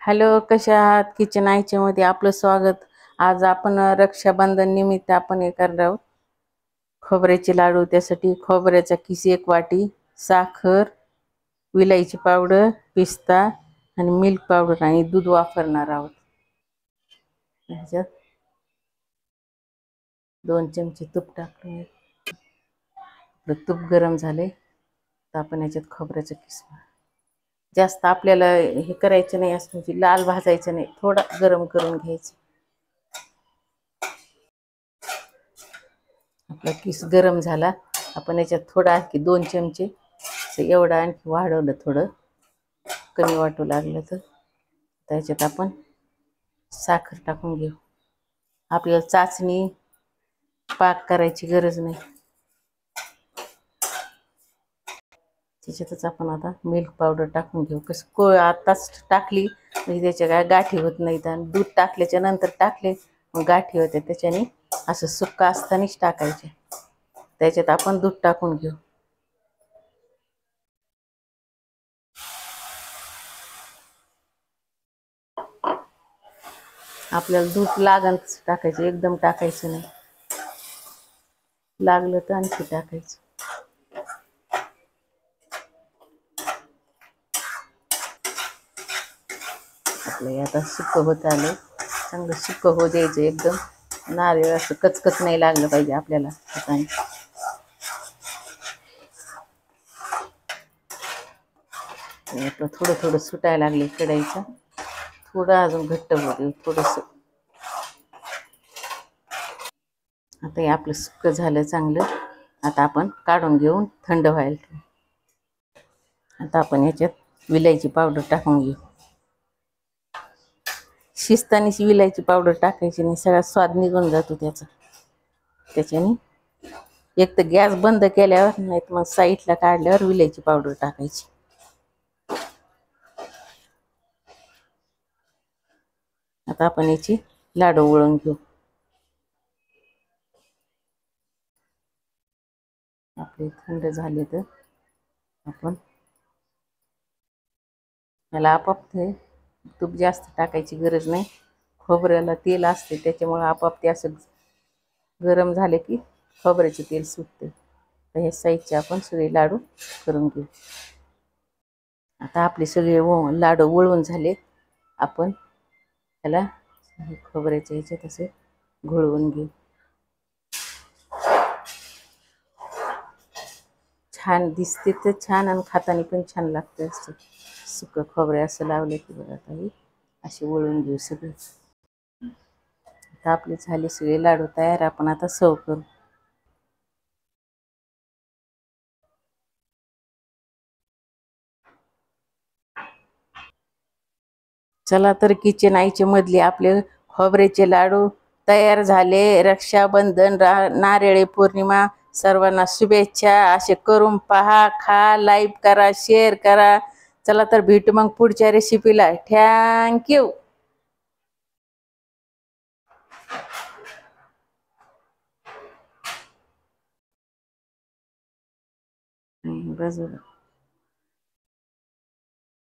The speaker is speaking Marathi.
हॅलो, कशा आहात? किचन आयच्या मध्ये आपलं स्वागत. आज आपण रक्षाबंधन निमित्त आपण हे करणार आहोत खोबऱ्याचे लाडू. त्यासाठी खोबऱ्याचा किस 1 वाटी, साखर, विलायची पावडर, पिस्ता आणि मिल्क पावडर आणि दूध वापरणार आहोत. ह्याच्यात 2 चमचे तूप टाकले. तूप गरम झाले तर आपण याच्यात खोबऱ्याचा किस, जास्त आपल्याला हे करायचं नाही, असं म्हणजे लाल भाजायचं नाही, थोडा गरम करून घ्यायचं. आपला किस गरम झाला, आपण याच्यात थोडा आणखी 2 चमचे एवढं आणखी वाढवलं, थोडं कमी वाटू लागलं तर त्याच्यात आपण साखर टाकून घेऊ. आपल्याला चाचणी पाक करायची गरज नाही. त्याच्यातच आपण आता मिल्क पावडर टाकून घेऊ. कसं आताच टाकली म्हणजे त्याच्या काय गाठी होत नाहीत, आणि दूध टाकल्याच्या नंतर टाकले मग गाठी होते. त्याच्याने असं सुक्का असतानाच टाकायचे. त्याच्यात आपण दूध टाकून घेऊ. आपल्याला दूध लागण टाकायचं, एकदम टाकायचं नाही, लागलं तर आणखी टाकायचं. आपलं आता सुकं होत आलं, चांगलं सुकं होऊ द्यायचं एकदम. नारळ असं कचकच नाही लागलं पाहिजे आपल्याला हाताने. आपलं थोडं थोडं सुटायला लागले कढईचं, थोडं अजून घट्ट होऊ दे थोडंसं. आता हे आपलं सुकं झालं चांगलं. आता आपण काढून घेऊन थंड व्हायला ठेवू. आता आपण याच्यात विलायची पावडर टाकून घेऊ. शिजतानीच विलायची पावडर टाकायची नाही, सगळा स्वाद निघून जातो त्याचा. त्याच्याने एक तर गॅस बंद केल्यावर, नाही तर मग साईडला काढल्यावर विलायची पावडर टाकायची. आता आपण याची लाडू वळून घेऊ. आपले थंड झाले तर आपण याला आपाप तूप जास्त टाकायची गरज नाही. खोबऱ्याला तेल असते, त्याच्यामुळे आपाप ते असं गरम झाले की खोबऱ्याचे तेल सुटते. तर हे साईजचे आपण सगळे लाडू करून घेऊ. आता आपले सगळे लाडू वळून झाले. आपण त्याला खोबऱ्याच्या ह्याच्यात असे घोळवून घेऊ. छान दिसते तर छान, आणि खाताना पण छान लागते. असं सुकं खोबरे असं लावले की बघा, आता असे वळून घेऊ सगळे. आता आपले झाले सगळे लाडू तयार. आपण आता सर्व करू. चला तर, किचन आईचे मधले आपले खोबऱ्याचे लाडू तयार झाले. रक्षाबंधन, नारळी पौर्णिमा सर्वांना शुभेच्छा. असे करून पहा, खा, लाईक करा, शेअर करा. चला तर भेटू मग पुढच्या रेसिपीला. थँक्यू. बस.